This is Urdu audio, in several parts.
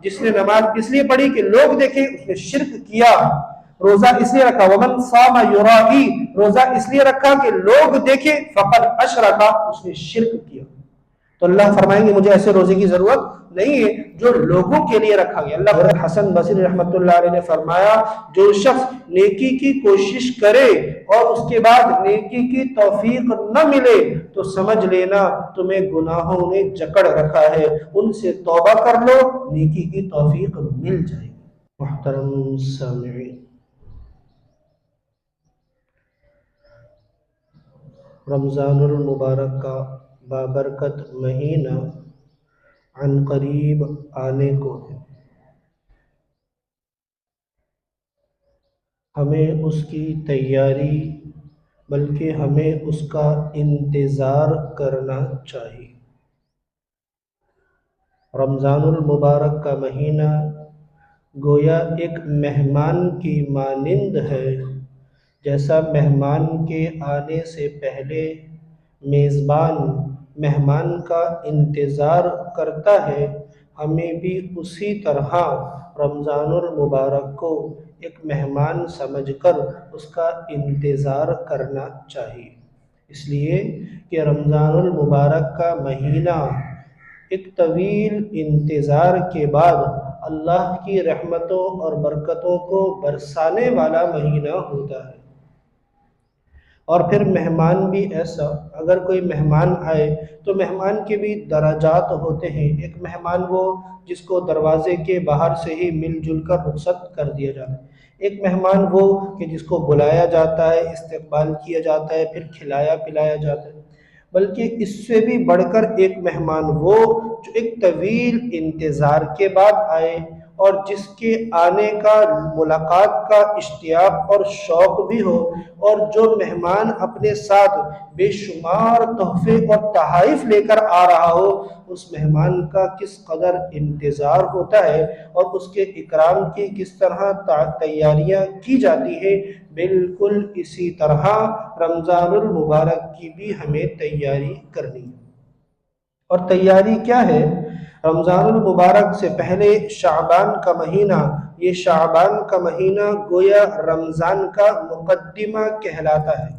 جس نے نماز اس لیے پڑھی کہ لوگ دیکھیں، اس نے شرک کیا۔ روزہ اس لیے رکھا ومن صام یرائی، روزہ اس لیے رکھا کہ لوگ دیکھیں، فقد اشرکا، اس نے شرک کیا۔ تو اللہ فرمائیں گے مجھے ایسے روزے کی ضرورت نہیں ہے جو لوگوں کے لیے رکھا گیا۔ اللہ حسن بصری رحمۃ اللہ علیہ نے فرمایا جو شخص نیکی کی کوشش کرے اور اس کے بعد نیکی کی توفیق نہ ملے تو سمجھ لینا تمہیں گناہوں نے جکڑ رکھا ہے، ان سے توبہ کر لو، نیکی کی توفیق مل جائے گی۔ محترم سامعین، رمضان المبارک کا بابرکت مہینہ عن قریب آنے کو ہے۔ ہمیں اس کی تیاری بلکہ ہمیں اس کا انتظار کرنا چاہیے۔ رمضان المبارک کا مہینہ گویا ایک مہمان کی مانند ہے، جیسا مہمان کے آنے سے پہلے میزبان مہمان کا انتظار کرتا ہے، ہمیں بھی اسی طرح رمضان المبارک کو ایک مہمان سمجھ کر اس کا انتظار کرنا چاہیے، اس لیے کہ رمضان المبارک کا مہینہ ایک طویل انتظار کے بعد اللہ کی رحمتوں اور برکتوں کو برسانے والا مہینہ ہوتا ہے۔ اور پھر مہمان بھی ایسا، اگر کوئی مہمان آئے تو مہمان کے بھی درجات ہوتے ہیں۔ ایک مہمان وہ جس کو دروازے کے باہر سے ہی مل جل کر رخصت کر دیا جاتا ہے، ایک مہمان وہ کہ جس کو بلایا جاتا ہے، استقبال کیا جاتا ہے، پھر کھلایا پلایا جاتا ہے، بلکہ اس سے بھی بڑھ کر ایک مہمان وہ جو ایک طویل انتظار کے بعد آئے اور جس کے آنے کا ملاقات کا اشتیاق اور شوق بھی ہو، اور جو مہمان اپنے ساتھ بے شمار تحفے اور تحائف لے کر آ رہا ہو، اس مہمان کا کس قدر انتظار ہوتا ہے اور اس کے اکرام کی کس طرح تیاریاں کی جاتی ہیں، بالکل اسی طرح رمضان المبارک کی بھی ہمیں تیاری کرنی ہے۔ اور تیاری کیا ہے؟ رمضان المبارک سے پہلے شعبان کا مہینہ، یہ شعبان کا مہینہ گویا رمضان کا مقدمہ کہلاتا ہے۔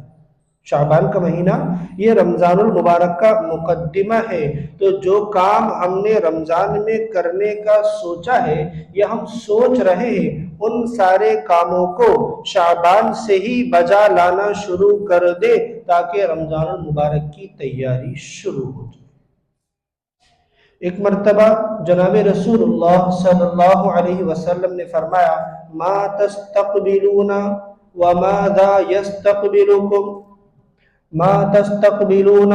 شعبان کا مہینہ یہ رمضان المبارک کا مقدمہ ہے، تو جو کام ہم نے رمضان میں کرنے کا سوچا ہے یا ہم سوچ رہے ہیں، ان سارے کاموں کو شعبان سے ہی بجا لانا شروع کر دے تاکہ رمضان المبارک کی تیاری شروع ہو جائے۔ ایک مرتبہ جناب رسول اللہ صلی اللہ علیہ وسلم نے فرمایا ما تستقبلون وماذا یستقبلکم، ما تستقبلون،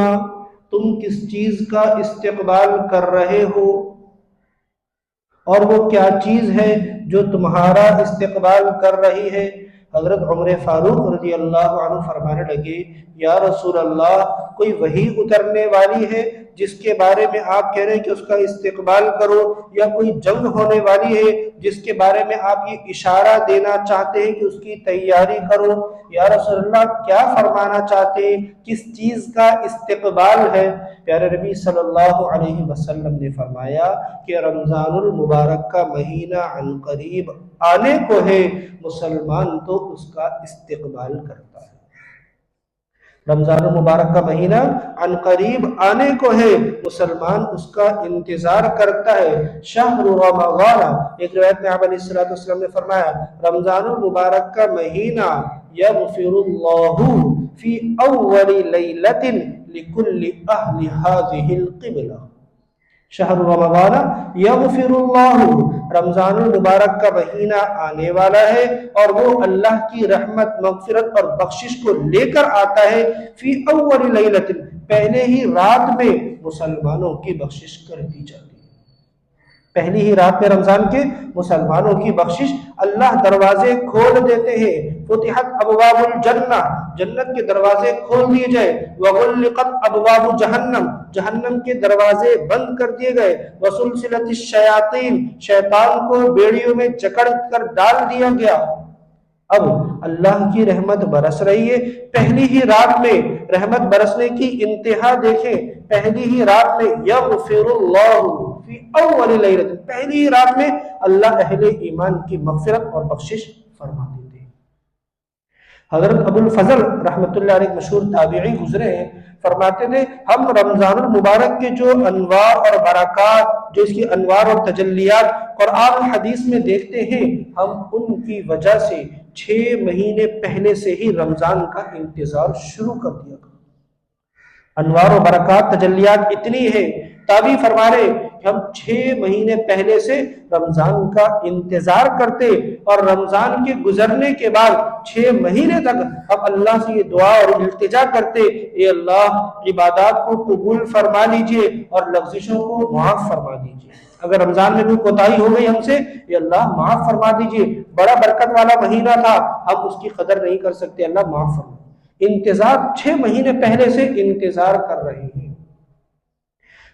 تم کس چیز کا استقبال کر رہے ہو اور وہ کیا چیز ہے جو تمہارا استقبال کر رہی ہے۔ حضرت عمر فاروق رضی اللہ عنہ فرمانے لگے یا رسول اللہ، کوئی وحی اترنے والی ہے جس کے بارے میں آپ کہہ رہے ہیں کہ اس کا استقبال کرو، یا کوئی جنگ ہونے والی ہے جس کے بارے میں آپ یہ اشارہ دینا چاہتے ہیں کہ اس کی تیاری کرو؟ یا رسول اللہ کیا فرمانا چاہتے ہیں، کس چیز کا استقبال ہے؟ پیارے نبی صلی اللہ علیہ وسلم نے فرمایا کہ رمضان المبارک کا مہینہ عن قریب آنے کو ہے، مسلمان تو اس کا استقبال کرتا ہے۔ رمضان المبارک کا مہینہ عن قریب آنے کو ہے، مسلمان اس کا انتظار کرتا ہے۔ شہر رمضان، ایک روایت میں آپ علیہ السلام نے فرمایا رمضان المبارک کا مہینہ یغفر اللہ فی اول لیلۃ لکل اہل ہذہ القبلہ، شہر رمضان یغفر اللہ، رمضان المبارک کا مہینہ آنے والا ہے اور وہ اللہ کی رحمت، مغفرت اور بخشش کو لے کر آتا ہے، فی اول لیلۃ، پہلے ہی رات میں مسلمانوں کی بخشش کر دی جاتی ہے۔ پہلی ہی رات میں رمضان کے مسلمانوں کی بخشش، اللہ دروازے کھول دیتے ہیں، فتحت ابواب الجنہ، جنت کے دروازے کھول دیے جائے، وغلقت ابواب جہنم، جہنم کے دروازے بند کر دیے گئے، وسلسلت الشیاطین، شیطان کو بیڑیوں میں جکڑ کر ڈال دیا گیا۔ اب اللہ کی رحمت برس رہی ہے، پہلی ہی رات میں رحمت برسنے کی انتہا دیکھیں، پہلی ہی رات میں یغفر اللہ فی فی اول لیلۃ، پہلی رات میں اللہ اہل ایمان کی مغفرت اور بخشش فرما دیتے ہیں۔ حضرت ابو الفضل رحمۃ اللہ علیہ مشہور تابعی گزرے ہیں، فرماتے تھے ہم رمضان المبارک کے جو انوار اور برکات، جو اس کی انوار اور تجلیات قرآن حدیث میں دیکھتے ہیں، ہم ان کی وجہ سے 6 مہینے پہلے سے ہی رمضان کا انتظار شروع کر دیا۔ انوار و برکات تجلیات اتنی ہے، تابعی فرما رہے کہ ہم 6 مہینے پہلے سے رمضان کا انتظار کرتے، اور رمضان کے گزرنے کے بعد 6 مہینے تک ہم اللہ سے یہ دعا اور التجا کرتے، اے اللہ عبادات کو قبول فرما لیجئے اور لغزشوں کو معاف فرما دیجئے۔ اگر رمضان میں کوئی کوتاہی ہو گئی ہم سے، اے اللہ معاف فرما دیجئے، بڑا برکت والا مہینہ تھا، ہم اس کی قدر نہیں کر سکتے، اللہ معاف فرما۔ انتظار 6 مہینے پہلے سے انتظار کر رہے ہیں۔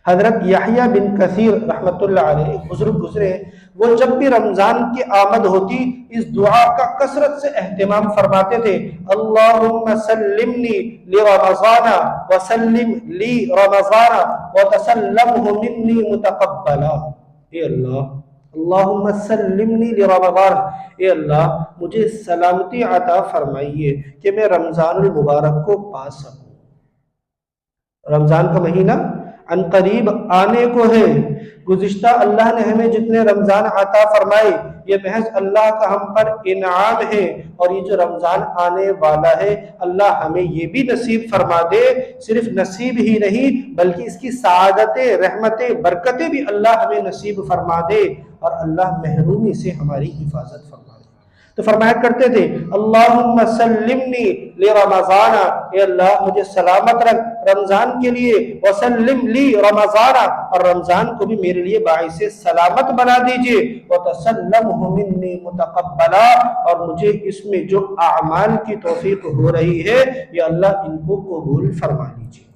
حضرت یحییٰ بن کثیر رحمۃ اللہ علیہ بزرگ گزرے، وہ جب بھی رمضان کی آمد ہوتی اس دعا کا کثرت سے اہتمام فرماتے تھے، اللہم سلمنی لرمضان وسلم لی رمضان وتسلمہ منی متقبلا۔ اے اللہ، اللہم سلمنی لرمضان، اے اللہ مجھے سلامتی عطا فرمائیے کہ میں رمضان المبارک کو پا سکوں۔ رمضان کا مہینہ ان قریب آنے کو ہے۔ گزشتہ اللہ نے ہمیں جتنے رمضان عطا فرمائے یہ محض اللہ کا ہم پر انعام ہے، اور یہ جو رمضان آنے والا ہے اللہ ہمیں یہ بھی نصیب فرما دے، صرف نصیب ہی نہیں بلکہ اس کی سعادتیں، رحمتیں، برکتیں بھی اللہ ہمیں نصیب فرما دے، اور اللہ محرومی سے ہماری حفاظت فرما دے۔ تو فرمایا کرتے تھے اللہم سلمنی لرمضان، اے اللہ مجھے سلامت رکھ رمضان کے لیے، وسلم لی رمضان، اور رمضان کو بھی میرے لیے باعث سلامت بنا دیجئے، وتسلمہ منی متقبلا، اور مجھے اس میں جو اعمال کی توفیق ہو رہی ہے یا اللہ ان کو قبول فرما لیجئے۔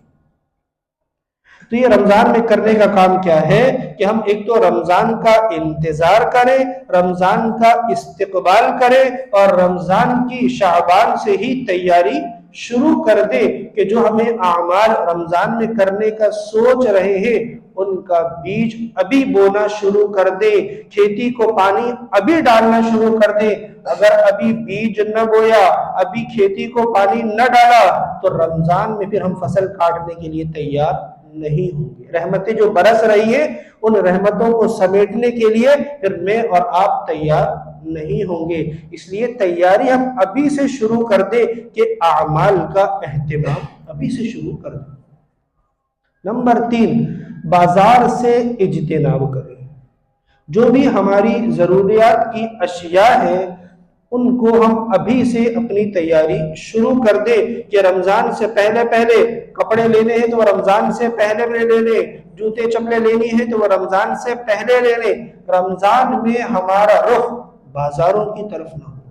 تو یہ رمضان میں کرنے کا کام کیا ہے کہ ہم ایک تو رمضان کا انتظار کریں، رمضان کا استقبال کریں، اور رمضان کی شعبان سے ہی تیاری شروع کر دیں کہ جو ہمیں اعمال رمضان میں کرنے کا سوچ رہے ہیں ان کا بیج ابھی بونا شروع کر دیں، کھیتی کو پانی ابھی ڈالنا شروع کر دیں۔ اگر ابھی بیج نہ بویا، ابھی کھیتی کو پانی نہ ڈالا تو رمضان میں پھر ہم فصل کاٹنے کے لیے تیار نہیں ہوں گے۔ رحمتیں جو برس رہی ہیں ان رحمتوں کو سمیٹنے کے لیے پھر میں اور آپ تیار نہیں ہوں گے، اس لیے تیاری ہم ابھی سے شروع کر دیں کہ اعمال کا اہتمام ابھی سے شروع کر دیں۔ نمبر 3، بازار سے اجتناب کریں۔ جو بھی ہماری ضروریات کی اشیاء ہیں ان کو ہم ابھی سے اپنی تیاری شروع کر دیں کہ رمضان سے پہلے کپڑے لینے ہیں تو وہ رمضان سے پہلے لے لیں، جوتے چپلے لینی ہیں تو وہ رمضان سے پہلے لے لیں۔ رمضان میں ہمارا رخ بازاروں کی طرف نہ ہو،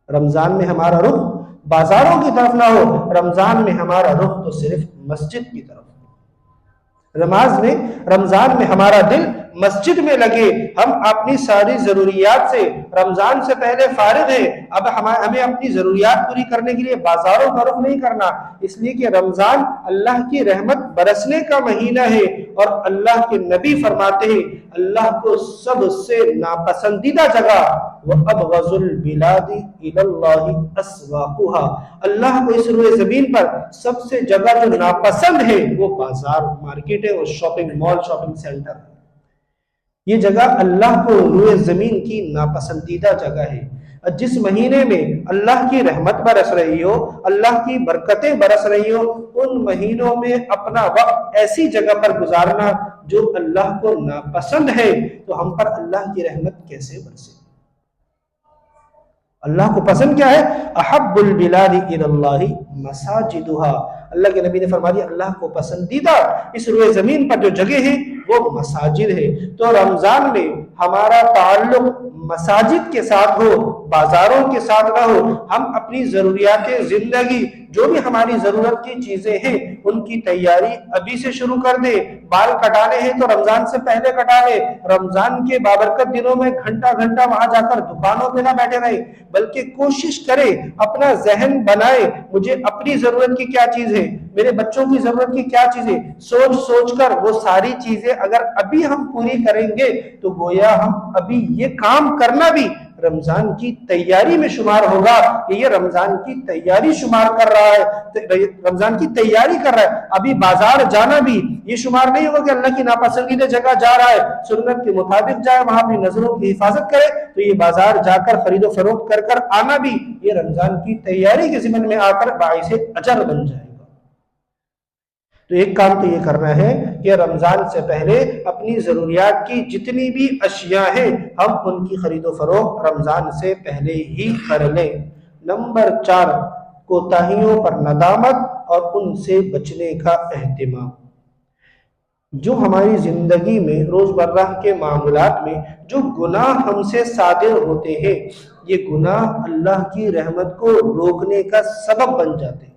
رمضان میں ہمارا رخ بازاروں کی طرف نہ ہو، رمضان میں ہمارا رخ تو صرف مسجد کی طرف ہو۔ نماز میں رمضان میں ہمارا دل مسجد میں لگے، ہم اپنی ساری ضروریات سے رمضان سے پہلے فارغ ہیں، اب ہمیں اپنی ضروریات پوری کرنے کے لیے بازاروں کا رخ نہیں کرنا، اس لیے کہ رمضان اللہ کی رحمت برسنے کا مہینہ ہے، اور اللہ کے نبی فرماتے ہیں اللہ کو سب سے ناپسندیدہ جگہ وَأَبْغَضُ الْبِلَادِ إِلَى اللَّهِ أَسْوَاقُهَا، اللہ کو اس روئے زمین پر سب سے جگہ جو ناپسند ہے وہ بازار، مارکیٹ ہے، اور شاپنگ مال، شاپنگ سینٹر ہے۔ یہ جگہ اللہ کو روئے زمین کی ناپسندیدہ جگہ ہے۔ جس مہینے میں اللہ کی رحمت برس رہی ہو، اللہ کی برکتیں برس رہی ہو، ان مہینوں میں اپنا وقت ایسی جگہ پر گزارنا جو اللہ کو ناپسند ہے، تو ہم پر اللہ کی رحمت کیسے برسے؟ اللہ کو پسند کیا ہے؟ احب البلاد الی اللہ مساجدها، اللہ کے نبی نے فرما دیا اللہ کو پسندیدہ اس روئے زمین پر جو جگہ ہے وہ مساجد ہے۔ تو رمضان میں ہمارا تعلق مساجد کے ساتھ ہو، بازاروں کے ساتھ نہ ہو۔ ہم اپنی ضروریات زندگی، جو بھی ہماری ضرورت کی چیزیں ہیں ان کی تیاری ابھی سے شروع کر دیں۔ بال کٹانے ہیں تو رمضان سے پہلے کٹا لیں، رمضان کے بابرکت دنوں میں گھنٹہ گھنٹہ وہاں جا کر دکانوں پہ نہ بیٹھے رہیں، بلکہ کوشش کریں، اپنا ذہن بنائیں مجھے اپنی ضرورت کی کیا چیز ہے، میرے بچوں کی ضرورت کی کیا چیزیں، سوچ سوچ کر وہ ساری چیزیں اگر ابھی ہم پوری کریں گے تو گویا ہم ابھی یہ کام کرنا بھی رمضان کی تیاری میں شمار ہوگا کہ یہ رمضان کی تیاری شمار کر رہا ہے، رمضان کی تیاری کر رہا ہے۔ ابھی بازار جانا بھی یہ شمار نہیں ہوگا کہ اللہ کی ناپسندیدہ جگہ جا رہا ہے، سنت کے مطابق جائے، وہاں اپنی نظروں کی حفاظت کرے، تو یہ بازار جا کر خرید و فروخت کر کر آنا بھی یہ رمضان کی تیاری کے ضمن میں آ کر باعث اجر بن جائے گا۔ تو ایک کام تو یہ کرنا ہے کہ رمضان سے پہلے اپنی ضروریات کی جتنی بھی اشیاء ہیں ہم ان کی خرید و فروخت رمضان سے پہلے ہی کر لیں۔ نمبر 4، کوتاہیوں پر ندامت اور ان سے بچنے کا اہتمام۔ جو ہماری زندگی میں روزمرہ کے معاملات میں جو گناہ ہم سے صادر ہوتے ہیں، یہ گناہ اللہ کی رحمت کو روکنے کا سبب بن جاتے ہیں۔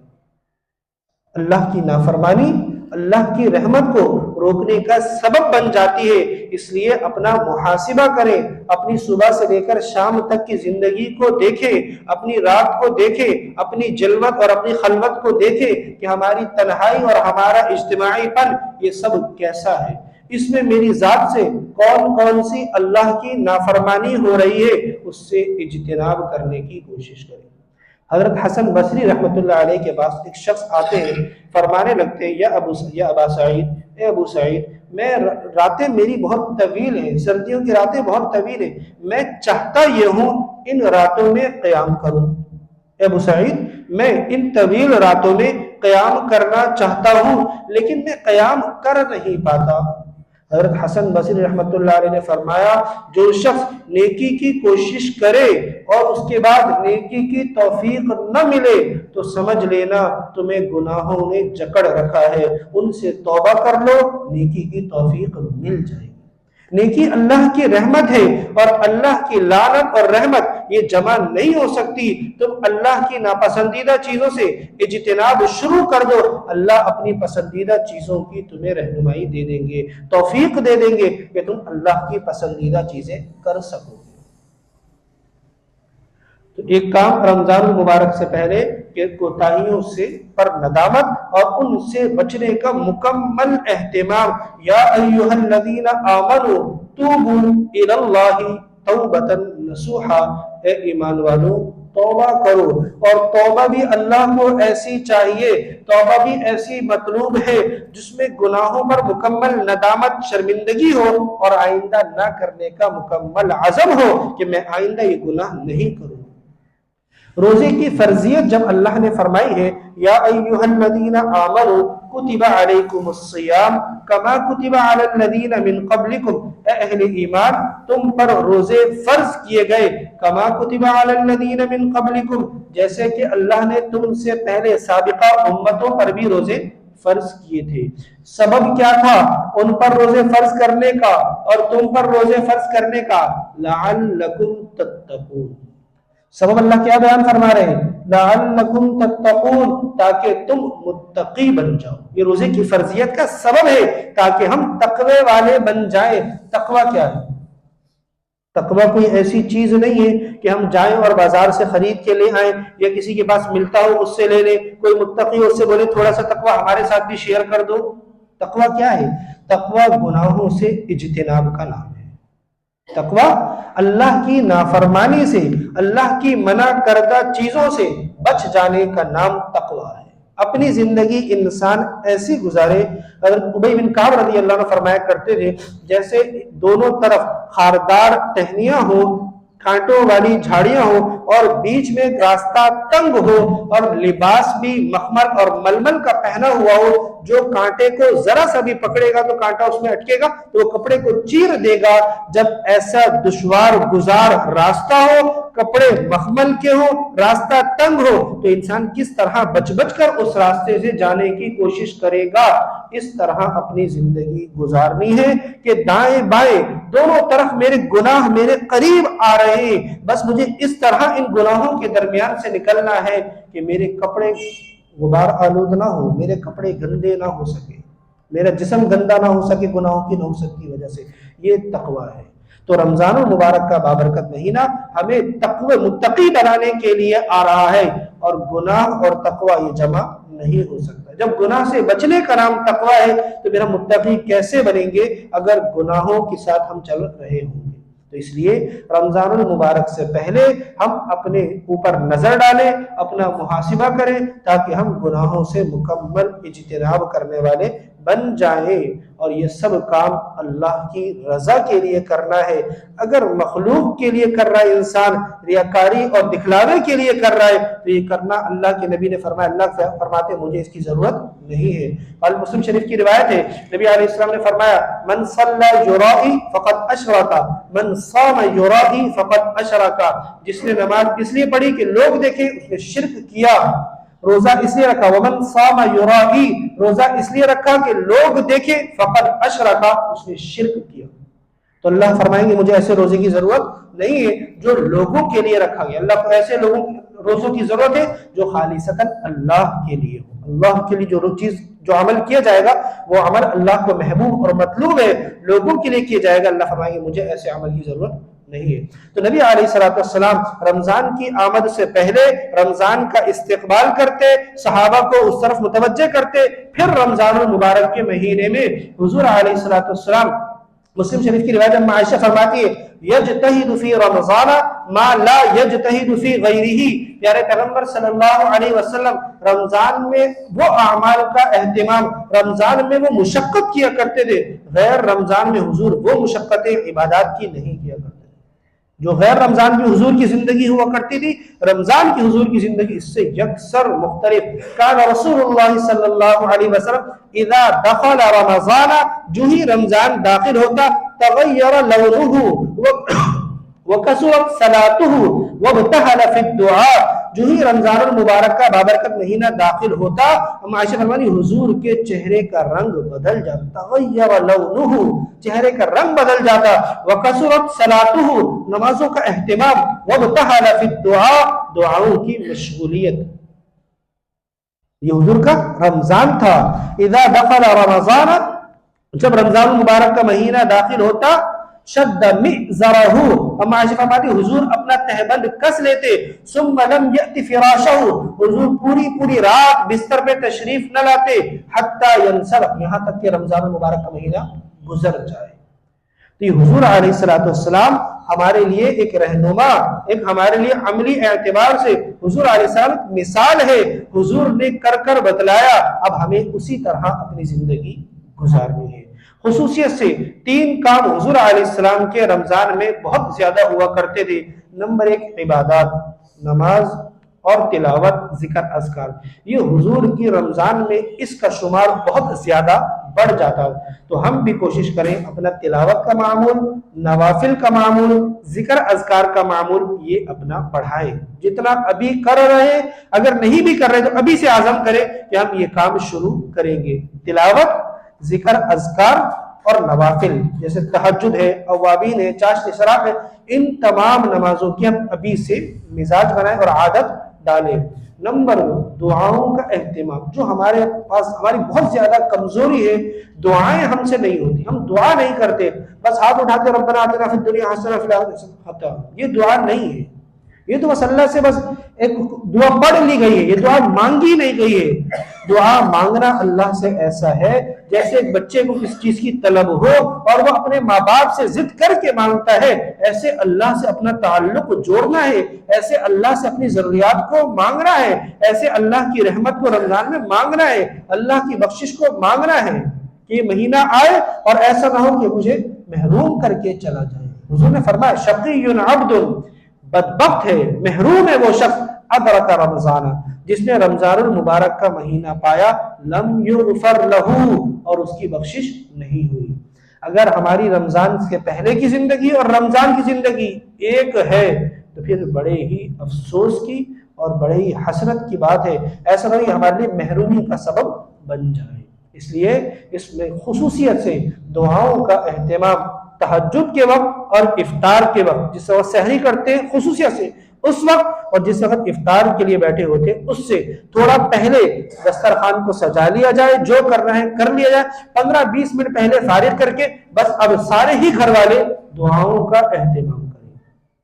اللہ کی نافرمانی اللہ کی رحمت کو روکنے کا سبب بن جاتی ہے۔ اس لیے اپنا محاسبہ کریں، اپنی صبح سے لے کر شام تک کی زندگی کو دیکھیں، اپنی رات کو دیکھیں، اپنی جلوت اور اپنی خلوت کو دیکھیں کہ ہماری تنہائی اور ہمارا اجتماعی پن یہ سب کیسا ہے، اس میں میری ذات سے کون کون سی اللہ کی نافرمانی ہو رہی ہے، اس سے اجتناب کرنے کی کوشش کریں۔ حضرت حسن بصری رحمۃ اللہ علیہ کے پاس ایک شخص آتے ہیں، فرمانے لگتے ہیں، یا ابا سعید، اے ابو سعید، میں راتیں میری بہت طویل ہیں، سردیوں کی راتیں بہت طویل ہیں، میں چاہتا یہ ہوں ان راتوں میں قیام کروں۔ اے ابو سعید، میں ان طویل راتوں میں قیام کرنا چاہتا ہوں لیکن میں قیام کر نہیں پاتا۔ حضرت حسن بصری رحمۃ اللہ علیہ نے فرمایا، جو شخص نیکی کی کوشش کرے اور اس کے بعد نیکی کی توفیق نہ ملے تو سمجھ لینا تمہیں گناہوں نے جکڑ رکھا ہے، ان سے توبہ کر لو، نیکی کی توفیق مل جائے گی۔ نیکی اللہ کی رحمت ہے اور اللہ کی لعنت اور رحمت یہ جمع نہیں ہو سکتی۔ تم اللہ کی ناپسندیدہ چیزوں سے اجتناب شروع کر دو، اللہ اپنی پسندیدہ چیزوں کی تمہیں رہنمائی دے دیں گے، توفیق دے دیں گے کہ تم اللہ کی پسندیدہ چیزیں کر سکو گے۔ تو ایک کام رمضان المبارک سے پہلے کہ کوتاہیوں سے پر ندامت اور ان سے بچنے کا مکمل اہتمام۔ یا ایھا الذین آمنوا توبوا الی اللہ توبۃ نصوحا، اے ایمان والو توبہ کرو، اور توبہ بھی اللہ کو ایسی چاہیے، توبہ بھی ایسی مطلوب ہے جس میں گناہوں پر مکمل ندامت، شرمندگی ہو اور آئندہ نہ کرنے کا مکمل عزم ہو کہ میں آئندہ یہ گناہ نہیں کروں۔ روزے کی فرضیت جب اللہ نے فرمائی ہے، یا ایھا الذین آمنوا کتب علیکم الصیام کما کتب علی الذین من قبلکم، اے اہل ایمان تم پر روزے فرض کیے گئے، کما کتب علی الذین من قبلکم جیسے کہ اللہ نے تم سے پہلے سابقہ امتوں پر بھی روزے فرض کیے تھے۔ سبب کیا تھا ان پر روزے فرض کرنے کا اور تم پر روزے فرض کرنے کا؟ لعلکم تتقون۔ سبب اللہ کیا بیان فرما رہے ہیں؟ لعلکم تتقون، تاکہ تم متقی بن جاؤ۔ یہ روزے کی فرضیت کا سبب ہے تاکہ ہم تقوی والے بن جائیں۔ تقوی کیا ہے؟ تقوی کوئی ایسی چیز نہیں ہے کہ ہم جائیں اور بازار سے خرید کے لے آئیں یا کسی کے پاس ملتا ہو اس سے لے لیں، کوئی متقی ہو اس سے بولے تھوڑا سا تقوی ہمارے ساتھ بھی شیئر کر دو۔ تقوی کیا ہے؟ تقوی گناہوں سے اجتناب کا نام ہے۔ تقوی اللہ کی نافرمانی سے، اللہ کی منع کردہ چیزوں سے بچ جانے کا نام تقوی ہے۔ اپنی زندگی انسان ایسی گزارے، حضرت ابی بن کعب رضی اللہ عنہ فرمایا کرتے تھے، جیسے دونوں طرف خاردار ٹہنیاں ہو، کانٹوں والی جھاڑیاں ہو اور بیچ میں راستہ تنگ ہو اور لباس بھی مخمل اور ململ کا پہنا ہوا ہو، جو کانٹے کو ذرا سا بھی پکڑے گا تو کانٹا اس میں اٹکے گا تو وہ کپڑے کو چیر دے گا۔ جب ایسا دشوار گزار راستہ ہو، کپڑے مخمل کے ہو، راستہ تنگ ہو، تو انسان کس طرح بچ بچ کر اس راستے سے جانے کی کوشش کرے گا؟ اس طرح اپنی زندگی گزارنی ہے کہ دائیں بائیں دونوں طرف میرے گناہ میرے قریب آ رہے ہیں، بس مجھے اس طرح ان گناہوں کے درمیان سے نکلنا ہے کہ میرے کپڑے غبار آلود نہ ہو، میرے کپڑے گندے نہ ہو سکے، میرا جسم گندا نہ ہو سکے گناہوں کی نحوست کی وجہ سے۔ یہ تقوی ہے۔ تو رمضان المبارک کا بابرکت مہینہ ہمیں تقوی متقی بنانے کے لیے آ رہا ہے، اور گناہ اور تقوی یہ جمع نہیں ہو سکتا۔ جب گناہ سے بچنے کا نام تقوی ہے تو پھر ہم متقی کیسے بنیں گے اگر گناہوں کے ساتھ ہم چل رہے ہوں گے؟ تو اس لیے رمضان المبارک سے پہلے ہم اپنے اوپر نظر ڈالیں، اپنا محاسبہ کریں، تاکہ ہم گناہوں سے مکمل اجتناب کرنے والے بن جائیں۔ اور یہ سب کام اللہ کی رضا کے لیے کرنا ہے۔ اگر مخلوق کے لیے کر رہا ہے انسان، ریاکاری اور دکھلاوے کے لیے کر رہا ہے، تو یہ کرنا اللہ کے نبی نے فرمایا، اللہ فرماتے مجھے اس کی ضرورت نہیں ہے۔ اور مسلم شریف کی روایت ہے، نبی علیہ السلام نے فرمایا من صلی یرائی فقد اشرک من صام یرائی فقد اشرک، جس نے نماز اس لیے پڑھی کہ لوگ دیکھیں اس نے شرک کیا۔ روزہ اس لیے رکھا ومن صام یرائی، روزہ اس لیے رکھا کہ لوگ دیکھیں، فقد اشرک، اس نے شرک کیا۔ تو اللہ فرمائیں گے مجھے ایسے روزے کی ضرورت نہیں ہے جو لوگوں کے لیے رکھا گیا۔ اللہ کو ایسے لوگوں روزوں کی ضرورت ہے جو خالصتاً اللہ کے لیے ہو۔ اللہ کے لیے جو چیز جو عمل کیا جائے گا وہ عمل اللہ کو محبوب اور مطلوب ہے، لوگوں کے لیے کیا جائے گا، اللہ فرمائیں گے مجھے ایسے عمل کی ضرورت نہیں ہے۔ تو نبی علیہ السلام رمضان کی آمد سے پہلے رمضان کا استقبال کرتے، صحابہ کو اس طرف متوجہ کرتے، پھر رمضان المبارک کے مہینے میں حضور علیہ السلام، مسلم شریف کی روایت میں عائشہ فرماتی ہے یجتہد فی رمضان ما لا یجتہد فی غیرہ، پیارے پیغمبر صلی اللہ علیہ وسلم رمضان میں وہ اعمال کا اہتمام، رمضان میں وہ مشقت کیا کرتے تھے، غیر رمضان میں حضور وہ مشقتیں عبادات کی نہیں کیا کرتے۔ جو غیر رمضان کی حضور کی زندگی ہوا کرتی تھی، رمضان کی حضور کی زندگی اس سے یکسر مختلف۔ کان رسول اللہ صلی اللہ علیہ وسلم اذا دخل رمضان، جو ہی رمضان داخل ہوتا، تغیر لونہ وکثرت صلاتہ وابتہل فی الدعاء، جو ہی رمضان المبارک کا بابرکت مہینہ داخل ہوتا، ہم عائشہ فرمانی حضور کے چہرے کا رنگ بدل جاتا، تغیر لونہ، چہرے کا رنگ بدل جاتا، وکثرت صلاتہ، نمازوں کا اہتمام، وابتہل فی الدعاء، دعاؤں کی مشغولیت۔ یہ حضور کا رمضان تھا۔ اذا دخل رمضان، جب رمضان المبارک کا مہینہ داخل ہوتا، شد مئزرہ، ہم عائشہ فرماتی حضور اپنا تہبند کس لیتے، ثم لم یأت فراشہ، حضور پوری رات بستر پہ تشریف نہ لاتے، حتی ینصرف، یہاں تک کہ رمضان المبارک کا مہینہ گزر جائے۔ تو یہ حضور علیہ السلام ہمارے لیے ایک رہنما، ایک ہمارے لیے عملی اعتبار سے حضور علیہ السلام مثال ہے، حضور نے کر بتلایا، اب ہمیں اسی طرح اپنی زندگی گزارنی ہے۔ خصوصیت سے 3 کام حضور علیہ السلام کے رمضان میں بہت زیادہ ہوا کرتے تھے۔ نمبر 1 عبادات، نماز اور تلاوت، ذکر اذکار، یہ حضور کی رمضان میں اس کا شمار بہت زیادہ بڑھ جاتا ہے۔ تو ہم بھی کوشش کریں اپنا تلاوت کا معمول، نوافل کا معمول، ذکر اذکار کا معمول یہ اپنا بڑھائیں۔ جتنا ابھی کر رہے ہیں، اگر نہیں بھی کر رہے تو ابھی سے عزم کریں کہ ہم یہ کام شروع کریں گے۔ تلاوت، ذکر اذکار اور نوافل جیسے تہجد ہے، اوابین ہے، چاشت اشراق ہے، ان تمام نمازوں کی ہم ابھی سے مزاج بنائیں اور عادت ڈالیں۔ نمبر 2 دعاؤں کا اہتمام، جو ہمارے پاس ہماری بہت زیادہ کمزوری ہے، دعائیں ہم سے نہیں ہوتی، ہم دعا نہیں کرتے، بس ہاتھ اٹھاتے ربنا آتنا فی الدنیا حسنہ وفی الآخرۃ حسنہ، یہ دعا نہیں ہے۔ یہ تو بس اللہ سے بس ایک دعا پڑھ لی گئی ہے، یہ دعا مانگی نہیں گئی ہے۔ دعا مانگنا اللہ سے ایسا ہے جیسے ایک بچے کو کس چیز کی طلب ہو اور وہ اپنے ماں باپ سے ضد کر کے مانگتا ہے، ایسے اللہ سے اپنا تعلق جوڑنا ہے، ایسے اللہ سے اپنی ضروریات کو مانگنا ہے، ایسے اللہ کی رحمت کو رمضان میں مانگنا ہے، اللہ کی بخشش کو مانگنا ہے کہ یہ مہینہ آئے اور ایسا نہ ہو کہ مجھے محروم کر کے چلا جائے۔ حضور نے فرمایا شقی عبد، بدبخت ہے، محروم ہے وہ شخص، ادرک رمضان، جس نے رمضان المبارک کا مہینہ پایا، لم یغفر لہ، اور اس کی بخشش نہیں ہوئی۔ اگر ہماری رمضان سے پہلے کی زندگی اور رمضان کی زندگی ایک ہے تو پھر بڑے ہی افسوس کی اور بڑے ہی حسرت کی بات ہے، ایسا نہیں ہمارے لیے محرومی کا سبب بن جائے۔ اس لیے اس میں خصوصیت سے دعاؤں کا اہتمام تہجد کے وقت اور افطار کے وقت، جس وقت سحری کرتے ہیں خصوصیت سے اس وقت، اور جس وقت افطار کے لیے بیٹھے ہوتے اس سے تھوڑا پہلے دسترخوان کو سجا لیا جائے، جو کرنا ہے کر لیا جائے، 15-20 منٹ پہلے فارغ کر کے بس اب سارے ہی گھر والے دعاؤں کا اہتمام کریں۔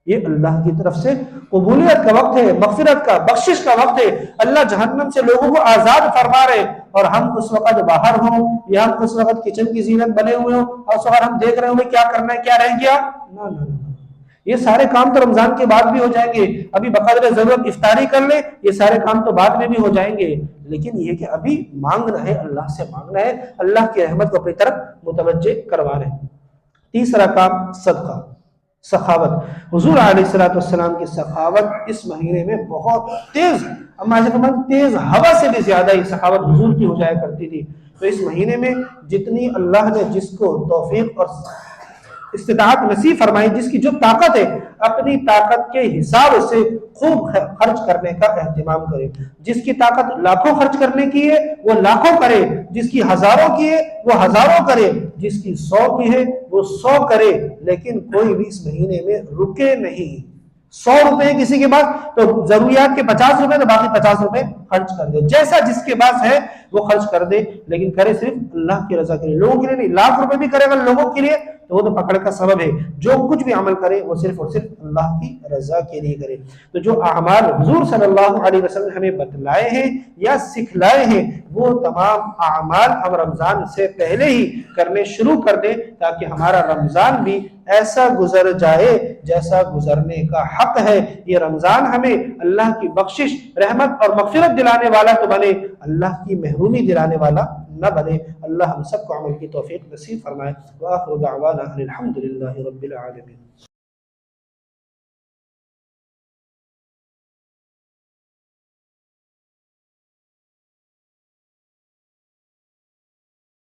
یہ اللہ کی طرف سے قبولیت کا وقت ہے، مغفرت کا، بخشش کا وقت ہے۔ اللہ جہنم سے لوگوں کو آزاد فرما رہے، اور ہم اس وقت باہر ہوں یا ہم اس وقت کچن کی زینت بنے ہوئے ہوں اور اس وقت ہم دیکھ رہے ہوں کیا کرنا ہے، کیا رہ گیا۔ نہ نہ نہ، یہ سارے کام تو رمضان کے بعد بھی ہو جائیں گے، ابھی بقدر ضرورت افطاری کر لیں، یہ سارے کام تو بعد میں بھی ہو جائیں گے، لیکن یہ کہ ابھی مانگنا ہے، اللہ سے مانگنا ہے، اللہ کی رحمت کو اپنی طرف متوجہ کروانا ہے۔ تیسرا کام صدقہ، سخاوت۔ حضور علیہ السلام کی سخاوت اس مہینے میں بہت تیز، تیز ہوا سے بھی زیادہ ہی سخاوت حضور کی ہو جایا کرتی تھی۔ تو اس مہینے میں جتنی اللہ نے جس کو توفیق اور استطاعت نصیب فرمائی، جس کی جو طاقت ہے، اپنی طاقت کے حساب سے خوب خرچ کرنے کا اہتمام کرے۔ جس کی طاقت لاکھوں خرچ کرنے کی ہے وہ لاکھوں کرے، جس کی ہزاروں کی ہے وہ ہزاروں کرے، جس کی 100 کی ہے وہ 100 کرے، لیکن کوئی بھی اس مہینے میں رکے نہیں۔ 100 روپے کسی کے پاس تو ضروریات کے 50 روپے، تو باقی 50 روپے خرچ کر دے، جیسا جس کے پاس ہے وہ خرچ کر دے، لیکن کرے صرف اللہ کی رضا کے لیے، لوگوں کے لیے نہیں۔ لاکھ روپے بھی کرے اگر لوگوں کے لیے تو وہ تو پکڑ کا سبب ہے، جو کچھ بھی عمل کرے وہ صرف اور صرف اللہ کی رضا کے لیے کرے۔ تو جو اعمال حضور صلی اللہ علیہ وسلم ہمیں بتلائے ہیں یا سکھلائے ہیں، وہ تمام اعمال ہم رمضان سے پہلے ہی کرنے شروع کر دیں، تاکہ ہمارا رمضان بھی ایسا گزر جائے جیسا گزرنے کا حق ہے۔ یہ رمضان ہمیں اللہ کی بخشش، رحمت اور مغفرت دلانے والا تو بنے، اللہ کی محرومی دلانے والا نہ بنے۔ اللہ ہم سب کو عمل کی توفیق نصیب فرمائے۔ وآخر دعوانا ان الحمد للہ رب العالمین۔